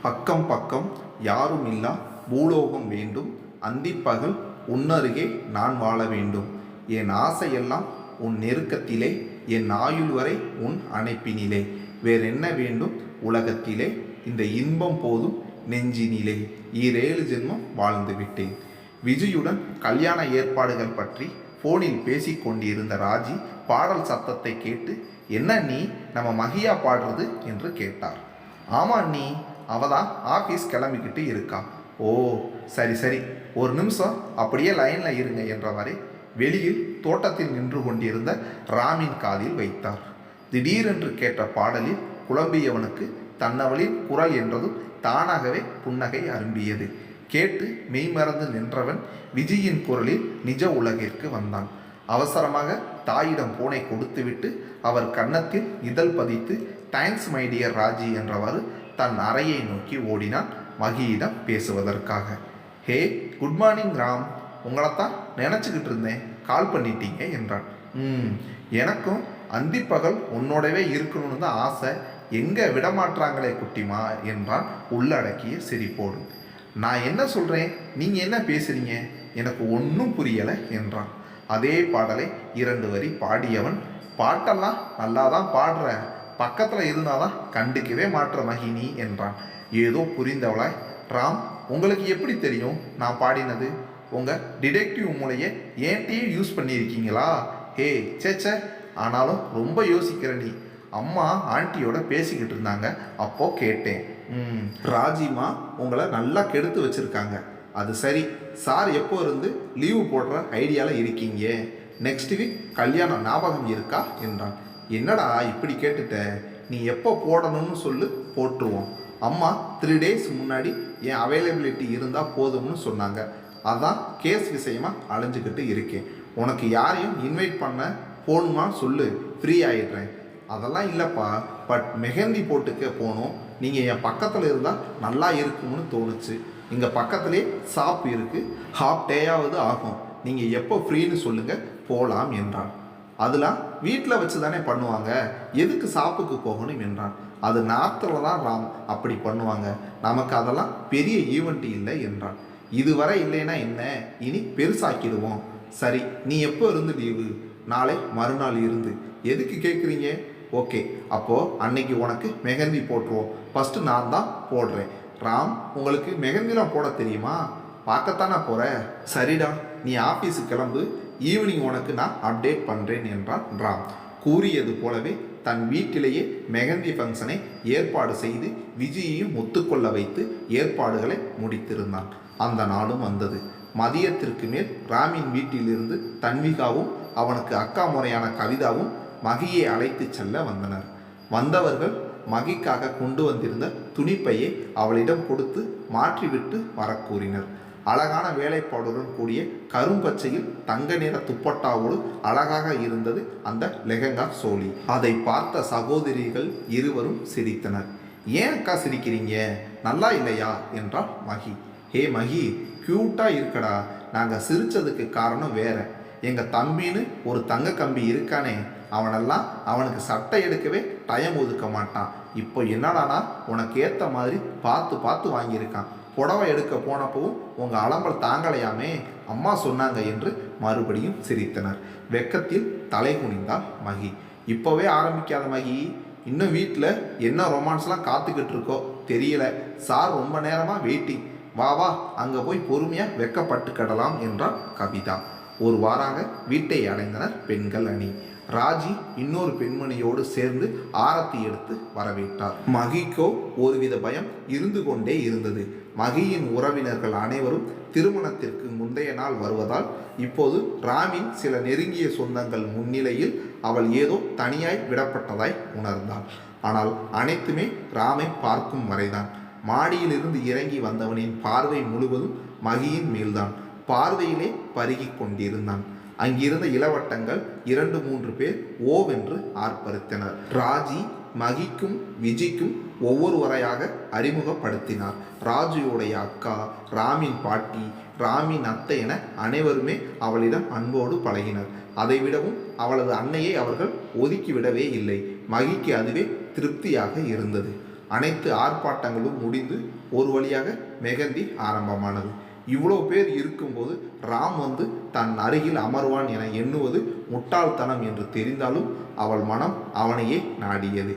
பக்கம் பக்கம் யாரும் இல்லா பூலோகம் வேண்டும், அந்திப்பகல் உன்னருகே நான் வாழ வேண்டும். என் ஆசையெல்லாம் உன் நெருக்கத்திலே, என் ஆயுள் வரை உன் அணைப்பினிலே. வேறென்ன வேண்டும் உலகத்திலே, இந்த இன்பம் போதும் நெஞ்சினிலே. 7 ஜென்மம் வாழ்ந்து விட்டேன். விஜயுடன் கல்யாண ஏற்பாடுகள் பற்றி போனில் பேசிக்கொண்டிருந்த ராஜி பாடல் சத்தத்தை கேட்டு, என்ன நீ நம்ம மகியா பாடுறது என்று கேட்டார். ஆமா நீ, அவதான் ஆஃபீஸ் கிளம்பிக்கிட்டு இருக்கா. ஓ சரி சரி, ஒரு நிமிஷம் அப்படியே லைனில் இருங்க என்றவரை வெளியில் தோட்டத்தில் நின்று கொண்டிருந்த ராமின் காதில் வைத்தார். திடீரென்று கேட்ட பாடலில் குழம்பியவனுக்கு தன்னவளின் குரல் என்றதும் தானாகவே புன்னகை அரும்பியது. கேட்டு மெய்மறந்து நின்றவன் விஜயின் குரலில் நிஜ உலகிற்கு வந்தான். அவசரமாக தாயிடம் போனை கொடுத்துவிட்டு அவர் கன்னத்தில் இதழ் பதித்து, தேங்க்ஸ் மை டியர் ராஜி என்றவாறு தன் அறையை நோக்கி ஓடினான் மகியிடம் பேசுவதற்காக. ஹே குட் மார்னிங் ராம், உங்களைத்தான் நினச்சிக்கிட்டு இருந்தேன், கால் பண்ணிட்டீங்க என்றான். எனக்கும் அந்திப்பகல் உன்னோடவே இருக்கணும்னு தான் ஆசை, எங்கே விடமாற்றாங்களே குட்டிமா என்றான் உள்ளடக்கிய சிரிப்போடு. நான் என்ன சொல்கிறேன், நீங்கள் என்ன பேசுகிறீங்க, எனக்கு ஒன்றும் புரியலை என்றான். அதே பாடலை 2 வரி பாடியவன், பாட்டெல்லாம் நல்லா தான் பாடுற, பக்கத்தில் இருந்தாதான் கண்டுக்கவே மாற்ற மகினி என்றான். ஏதோ புரிந்தவளாய், ராம் உங்களுக்கு எப்படி தெரியும் நான் பாடினது, உங்கள் டிடெக்டிவ் மூளையை ஏன்ட்டையே யூஸ் பண்ணியிருக்கீங்களா? ஹே சேச்சே, ஆனாலும் ரொம்ப யோசிக்கிற நீ. அம்மா ஆண்டியோட பேசிக்கிட்டு இருந்தாங்க, அப்போ கேட்டேன். ராஜிமா உங்களை நல்லா கெடுத்து வச்சுருக்காங்க. அது சரி, சார் எப்போ இருந்து லீவு போடுற ஐடியாவில் இருக்கீங்க? நெக்ஸ்ட் வீக் கல்யாணம் ஞாபகம் இருக்கா என்றான். என்னடா இப்படி கேட்டுட்ட, நீ எப்போ போடணும்னு சொல்லு, போட்டுருவோம். அம்மா 3 days முன்னாடி என் அவைலபிலிட்டி இருந்தால் போதும்னு சொன்னாங்க. அதான் கேஸ் விஷயமாக அலைஞ்சிக்கிட்டு இருக்கேன். உனக்கு யாரையும் இன்வைட் பண்ண போகணுமா சொல்லு, ஃப்ரீ ஆகிடுறேன். அதெல்லாம் இல்லைப்பா, பட் மெஹந்தி போட்டுக்க போகணும். நீங்கள் என் பக்கத்தில் இருந்தால் நல்லா இருக்கும்னு தோணுச்சு. இங்கே பக்கத்துலேயே ஷாப் இருக்குது, ஹாஃப் டேயாவது ஆகும். நீங்கள் எப்போ ஃப்ரீன்னு சொல்லுங்கள், போகலாம் என்றான். அதெல்லாம் வீட்டில் வச்சு தானே பண்ணுவாங்க, எதுக்கு ஷாப்புக்கு போகணும் என்றான். அது நார்த்தில் தான் ராம் அப்படி பண்ணுவாங்க, நமக்கு அதெல்லாம் பெரிய ஈவெண்ட் இல்லை என்றான். இதுவரை இல்லைன்னா என்ன, இனி பெருசாக்கிடுவோம். சரி, நீ எப்போ இருந்து லீவு? நாளை மறுநாள் இருந்து. எதுக்கு கேட்குறீங்க? ஓகே, அப்போது அன்னைக்கு உனக்கு மெஹந்தி போட்டுருவோம். ஃபஸ்ட்டு நான் தான் போடுறேன். ராம் உங்களுக்கு மெஹந்திலாம் போட தெரியுமா? பார்க்கத்தானே போகிற. சரிடா, நீ ஆஃபீஸுக்கு கிளம்பு, ஈவினிங் உனக்கு நான் அப்டேட் பண்ணுறேன் என்றான் ராம். கூறியது போலவே தன் வீட்டிலேயே மெஹந்தி ஃபங்க்ஷனை ஏற்பாடு செய்து விஜயையும் ஒத்துக்கொள்ள வைத்து ஏற்பாடுகளை முடித்திருந்தான். அந்த நாளும் வந்தது. மதியத்திற்கு மேல் ராமின் வீட்டிலிருந்து தன்விகாவும் அவனுக்கு அக்கா முறையான கவிதாவும் மகியை அழைத்து செல்ல வந்தனர். வந்தவர்கள் மகிக்காக கொண்டு வந்திருந்த துணிப்பையை அவளிடம் கொடுத்து மாற்றிவிட்டு வரக்கூறினர். அழகான வேலைப்பாடுடன் கூடிய கரும்பச்சையில் தங்க நிற துப்பட்டாவோடு அழகாக இருந்தது அந்த லெஹங்கா சோலி. அதை பார்த்த சகோதரிகள் இருவரும் சிரித்தனர். ஏன் அக்கா சிரிக்கிறீங்க, நல்லா இல்லையா என்றாள் மகி. ஹே மகி, க்யூட்டாக இருக்கடா. நாங்கள் சிரித்ததுக்கு காரணம் வேற. எங்கள் தம்பின்னு ஒரு தங்க கம்பி இருக்கானே, அவனெல்லாம் அவனுக்கு சட்டை எடுக்கவே டைம் ஒதுக்க மாட்டான். இப்போ என்னடானா உனக்கு ஏற்ற மாதிரி பார்த்து பார்த்து வாங்கியிருக்கான். புடவை எடுக்க போனப்பவும் உங்கள் அலம்பல் தாங்கலையாமே, அம்மா சொன்னாங்க என்று மறுபடியும் சிரித்தனர். வெக்கத்தில் தலை குனிந்தாள் மகி. இப்போவே ஆரம்பிக்காத மகி, இன்னும் வீட்டில் என்ன ரொமான்ஸ்லாம் காத்துக்கிட்டு இருக்கோ தெரியல. சார் ரொம்ப நேரமாக வெயிட்டிங். வா வா, அங்கே போய் பொறுமையாக வெக்கப்பட்டுக்கிடலாம் என்றாள் கவிதா. ஒரு வாராக வீட்டை அடைந்தனர் பெண்கள் அணி. ராஜி இன்னொரு பெண்மணியோடு சேர்ந்து ஆரத்தி எடுத்து வரவேற்றார். மகிக்கோ ஒருவித பயம் இருந்து கொண்டே இருந்தது. மகியின் உறவினர்கள் அனைவரும் திருமணத்திற்கு முந்தைய நாள் வருவதால் இப்போது ராமின் சில நெருங்கிய சொந்தங்கள் முன்னிலையில் அவள் ஏதோ தனியாய் விடப்பட்டதாய் உணர்ந்தாள். ஆனால் அனைத்துமே ராமை பார்க்கும் வரைதான். மாடியிலிருந்து இறங்கி வந்தவனின் பார்வை முழுவதும் மகியின் மேல்தான். பார்வையிலே பருகி கொண்டிருந்தான். அங்கிருந்த இளவட்டங்கள் 2-3 பேர் ஓவென்று ஆர்ப்பரித்தனர். ராஜி மகிக்கும் விஜிக்கும் ஒவ்வொருவரையாக அறிமுகப்படுத்தினார். ராஜுவோடைய அக்கா, ராமின் பாட்டி, ராமின் அத்தை என அனைவருமே அவளிடம் அன்போடு பழகினர். அதைவிடவும் அவளது அன்னையை அவர்கள் ஒதுக்கிவிடவே இல்லை. மகிக்கு அதுவே திருப்தியாக இருந்தது. அனைத்து ஆர்ப்பாட்டங்களும் முடிந்து ஒரு வழியாக மெகந்தி ஆரம்பமானது. இவ்வளோ பேர் இருக்கும்போது ராம் வந்து தன் அருகில் அமர்வான் என எண்ணுவது முட்டாள்தனம் என்று தெரிந்தாலும் அவள் மனம் அவனையே நாடியது.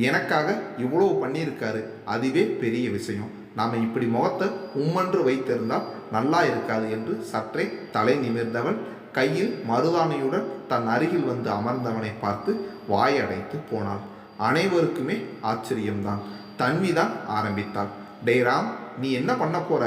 எனக்காக இவ்வளோ பண்ணியிருக்காரு, அதுவே பெரிய விஷயம். நாம் இப்படி முகத்தை உம்மன்று வைத்திருந்தால் நல்லா இருக்காது என்று சற்றே தலை நிமிர்ந்தவள் கையில் மருதானையுடன் தன் அருகில் வந்து அமர்ந்தவனை பார்த்து வாயடைத்து போனாள். அனைவருக்குமே ஆச்சரியம்தான். தன்விதான் ஆரம்பித்தாள். டே ராம், நீ என்ன பண்ண போற?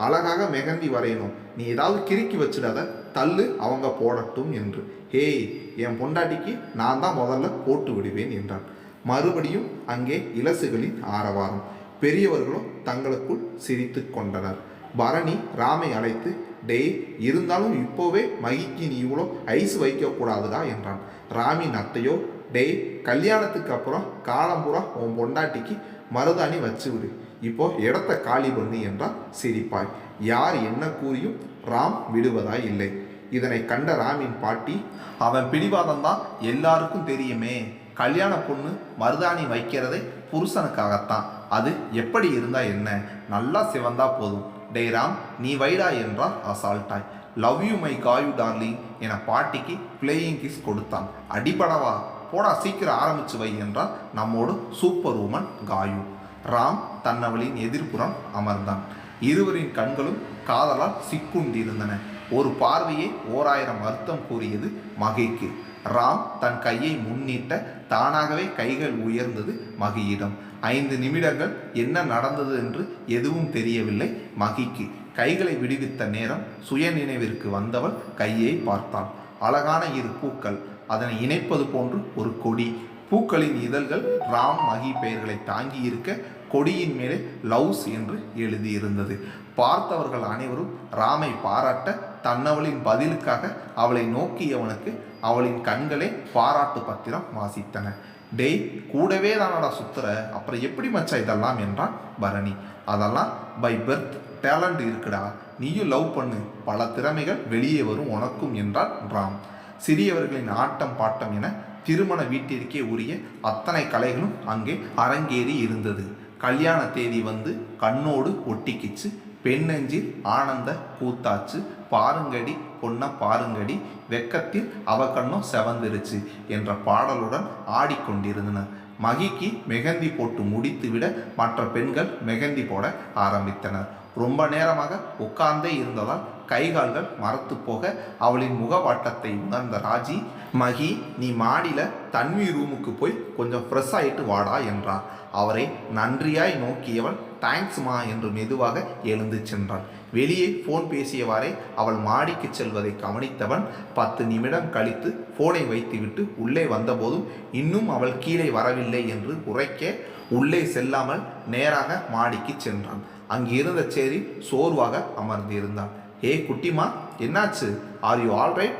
அழகாக மெகந்தி வரையணும், நீ ஏதாவது கிறுக்கி வச்சிடாத, தள்ளு, அவங்க போடட்டும் என்று. ஹேய், என் பொண்டாட்டிக்கு நான் தான் முதல்ல போட்டு விடுவேன் என்றான். மறுபடியும் அங்கே இலசுகளின் ஆரவாரம். பெரியவர்களோ தங்களுக்குள் சிரித்து கொண்டனர். பரணி ராமை அழைத்து, டேய், இருந்தாலும் இப்போவே மகிக்கு நீ இவ்வளோ ஐஸ் வைக்கக்கூடாதுடா என்றான். ராமின் அத்தையோ, டேய், கல்யாணத்துக்கு அப்புறம் காலம்புறா உன் பொண்டாட்டிக்கு மருதாணி வச்சு விடு, இப்போ இடத்த காலி பண்ணு என்றால் சிரிப்பாய். யார் என்ன கூறியும் ராம் விடுவதாய் இல்லை. இதனை கண்ட ராமின் பாட்டி, அவன் பிடிவாதம்தான் எல்லாருக்கும் தெரியுமே, கல்யாண பொண்ணு மருதாணி வைக்கிறதே புருஷனுக்காகத்தான், அது எப்படி இருந்தா என்ன, நல்லா சிவந்தா போதும். டே ராம், நீ வைடா என்றால் அசால்ட்டாய். லவ் யூ மை காயு டார்லிங் என பாட்டிக்கு பிளேயிங் கிஸ் கொடுத்தான். அடிபடவா, போடா சீக்கிரம் ஆரம்பிச்சு வை என்றால் நம்மோடு சூப்பர் உமன் காயு. ராம் தன்னவளின் எதிர்ப்புறம் அமர்ந்தான். இருவரின் கண்களும் காதலால் சிக்குண்டிருந்தன. ஒரு பார்வையே 1000 அர்த்தம் கூறியது மகிக்கு. ராம் தன் கையை முன்னிட்ட தானாகவே கைகள் உயர்ந்தது மகியிடம். 5 நிமிடங்கள் என்ன நடந்தது என்று எதுவும் தெரியவில்லை மகிக்கு. கைகளை விடுவித்த நேரம் சுய நினைவிற்கு வந்தவள் கையை பார்த்தாள். அழகான 2 பூக்கள், அதனை இணைப்பது போன்று ஒரு கொடி. பூக்களின் இதழ்கள் ராம் மகி பெயர்களை தாங்கி இருக்க கொடியின் மேலே லவ்ஸ் என்று எழுதியிருந்தது. பார்த்தவர்கள் அனைவரும் ராமை பாராட்ட தன்னவளின் பதிலுக்காக அவளை நோக்கியவனுக்கு அவளின் கண்களே பாராட்டு பத்திரம் வாசித்தன. டேய், கூடவே தானடா சுத்துற, அப்புறம் எப்படி மச்சா இதெல்லாம் என்றான் பரணி. அதெல்லாம் பை பெர்த் டேலண்ட் இருக்குடா, நீயும் லவ் பண்ணு, பல திறமைகள் வெளியே வரும் உனக்கும் என்றான் ராம். சிறியவர்களின் ஆட்டம் பாட்டம் என திருமண வீட்டிற்கே உரிய அத்தனை கலைகளும் அங்கே அரங்கேறி இருந்தது. கல்யாண தேதி வந்து கண்ணோடு ஒட்டிக்கிச்சு. பெண்ணெஞ்சில் ஆனந்த கூத்தாச்சு, பாருங்கடி பொன்ன பாருங்கடி, வெக்கத்தில் அவ கண்ணும் செவந்திருச்சு என்ற பாடலுடன் ஆடிக்கொண்டிருந்தனர். மகிக்கு மெகந்தி போட்டு முடித்துவிட மற்ற பெண்கள் மெகந்தி போட ஆரம்பித்தனர். ரொம்ப நேரமாக உட்கார்ந்தே இருந்ததால் கைகால்கள் மரத்து போக அவளின் முகவாட்டத்தை உணர்ந்த ராஜி, மகி, நீ மாடியில தன்வி ரூமுக்கு போய் கொஞ்சம் ஃப்ரெஷ் ஆகிட்டு வாடா என்றார். அவரை நன்றியாய் நோக்கியவள் தேங்க்ஸ்மா என்று மெதுவாக எழுந்து சென்றாள். வெளியே ஃபோன் பேசியவாறே அவள் மாடிக்கு செல்வதை கவனித்தவன் 10 நிமிடம் கழித்து ஃபோனை வைத்துவிட்டு உள்ளே வந்தபோதும் இன்னும் அவள் கீழே வரவில்லை என்று உரைக்க உள்ளே செல்லாமல் நேராக மாடிக்கு சென்றான். அங்கிருந்த சேரி சோர்வாக அமர்ந்திருந்தான். ஹே குட்டிமா, என்னாச்சு? Are you alright?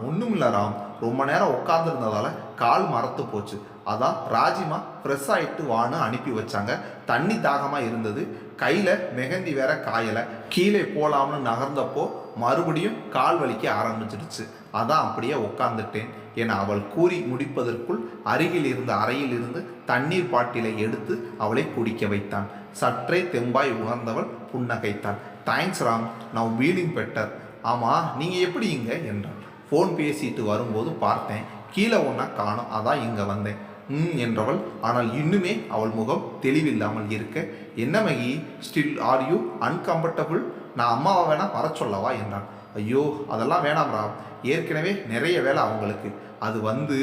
ஒன்றும் இல்லை ராம், ரொம்ப நேரம் உட்காந்துருந்ததால கால் மரத்து போச்சு, அதான் ராஜிமா ஃப்ரெஷ் ஆகிட்டு வான்னு அனுப்பி வச்சாங்க. தண்ணி தாகமாக இருந்தது, கையில் மெகந்தி வேற காயலை, கீழே போகலாம்னு நகர்ந்தப்போ மறுபடியும் கால் வலிக்க ஆரம்பிச்சிடுச்சு, அதான் அப்படியே உட்காந்துட்டேன் என அவள் கூறி முடிப்பதற்குள் அருகில் இருந்த அறையில் இருந்து தண்ணீர் பாட்டிலை எடுத்து அவளை குடிக்க வைத்தான். சற்றே தெம்பாய் உணர்ந்தவள் புன்னகைத்தாள். Thanks Ram, now feeling better. ஆமாம், நீங்கள் எப்படி இங்கே என்றான். ஃபோன் பேசிட்டு வரும்போது பார்த்தேன், கீழே ஒன்றா காணும், அதான் இங்கே வந்தேன் என்றவள். ஆனால் இன்னுமே அவள் முகம் தெளிவில்லாமல் இருக்க, என்ன மகி, ஸ்டில் ஆர் யூ அன்கம்ஃபர்டபுள்? நான் அம்மாவை வேணா வர சொல்லவா என்றான். ஐயோ, அதெல்லாம் வேணாம் ராம், ஏற்கனவே நிறைய வேலை அவங்களுக்கு, அது வந்து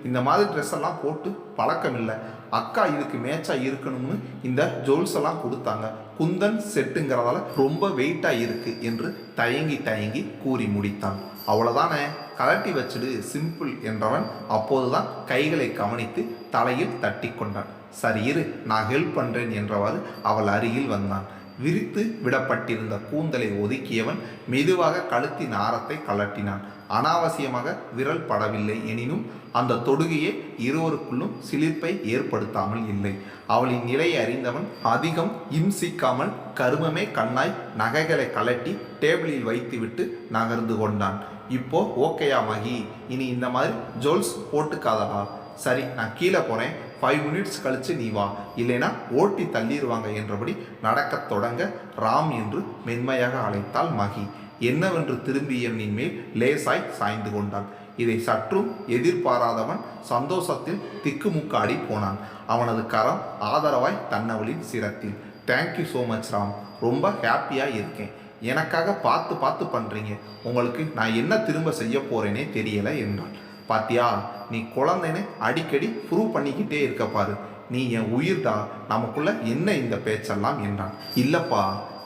இந்த மாதிரி ட்ரெஸ் எல்லாம் போட்டு பழக்கம் இல்லை. அக்கா இதுக்கு மேட்சாக இருக்கணும்னு இந்த ஜுவல்ஸ் எல்லாம் கொடுத்தாங்க, குந்தன் செட்டுங்கிறதால ரொம்ப வெயிட்டாக இருக்குது என்று தயங்கி கூறி முடித்தான். அவ்வளோதானே, கலட்டி வச்சுடு, சிம்பிள் என்றவன் அப்போதுதான் கைகளை கவனித்து தலையில் தட்டி கொண்டான். சரி இரு, நான் ஹெல்ப் பண்ணுறேன் என்றவாறு அவள் அருகில் வந்தான். விரித்து விடப்பட்டிருந்த கூந்தலை ஒதுக்கியவன் மெதுவாக கழுத்தின் ஆரத்தை கலட்டினான். அனாவசியமாக விரல் படவில்லை, எனினும் அந்த தொடுகையே இருவருக்குள்ளும் சிலிர்ப்பை ஏற்படுத்தாமல் இல்லை. அவளின் நிலையை அறிந்தவன் அதிகம் இம்சிக்காமல் கருமமே கண்ணாய் நகைகளை கலட்டி டேபிளில் வைத்துவிட்டு நகர்ந்து கொண்டான். இப்போ ஓகேயா மகி, இனி இந்த மாதிரி ஜுவல்ஸ் போட்டுக்காதடா. சரி, நான் கீழே போகிறேன், 5 மினிட்ஸ் கழித்து நீ வா, இல்லைனா ஓட்டி தள்ளிடுவாங்க என்றபடி நடக்கத் தொடங்க ராம் என்று மென்மையாக அழைத்தாள் மகி. என்னவென்று திரும்பி எண்ணின் மேல் லேசாய் சாய்ந்து கொண்டாள். இதை சற்றும் எதிர்பாராதவன் சந்தோஷத்தில் திக்குமுக்காடி போனான். அவனது கரம் ஆதரவாய் தன்னவளின் சிரத்தில். தேங்க்யூ ஸோ மச் ராம், ரொம்ப ஹாப்பியாக இருக்கேன். எனக்காக பார்த்து பார்த்து பண்ணுறீங்க. உங்களுக்கு நான் என்ன திரும்ப செய்ய போகிறேனே தெரியலை என்றாள். பாத்தியா, நீ குழந்தைன்னு அடிக்கடி ப்ரூவ் பண்ணிக்கிட்டே இருக்க பாரு. நீ என் உயிர்தா, நமக்குள்ள என்ன இந்த பேச்செல்லாம் என்றான். இல்லைப்பா,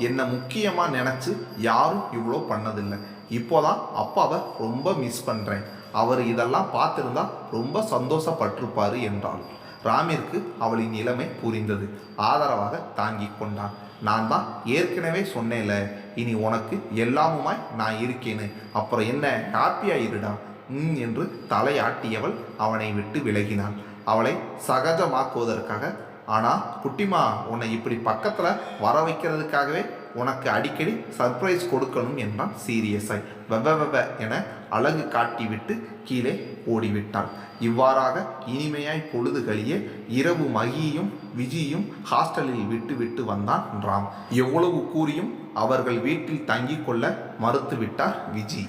என்னை முக்கியமாக நினச்சி யாரும் இவ்வளோ பண்ணதில்லை. இப்போதான் அப்பாவை ரொம்ப மிஸ் பண்ணுறேன். அவர் இதெல்லாம் பார்த்துருந்தா ரொம்ப சந்தோஷப்பட்டிருப்பாரு என்றாள். ராமிற்கு அவளின் நிலைமை புரிந்தது. ஆதரவாக தாங்கி கொண்டான். நான் தான் ஏற்கனவே சொன்னேன்ல, இனி உனக்கு எல்லாமுமாய் நான் இருக்கேன்னு, அப்புறம் என்ன, ஹாப்பியாக இருடா என்று தலையாட்டியவள் அவனை விட்டு விலகினாள். அவளை சகஜமாக்குவதற்காக. ஆனால் குட்டிமா, உன்னை இப்படி பக்கத்தில் வர வைக்கிறதுக்காகவே உனக்கு அடிக்கடி சர்ப்ரைஸ் கொடுக்கணும் என்றான் சீரியஸாய். வெவ என அழகு காட்டிவிட்டு கீழே ஓடிவிட்டாள். இவ்வாறாக இனிமையாய் பொழுது கழிய இரவு மகியும் விஜியும் ஹாஸ்டலில் விட்டு வந்தான் ராம். எவ்வளவு கூறியும் அவர்கள் வீட்டில் தங்கிக் கொள்ள மறுத்துவிட்டார் விஜி.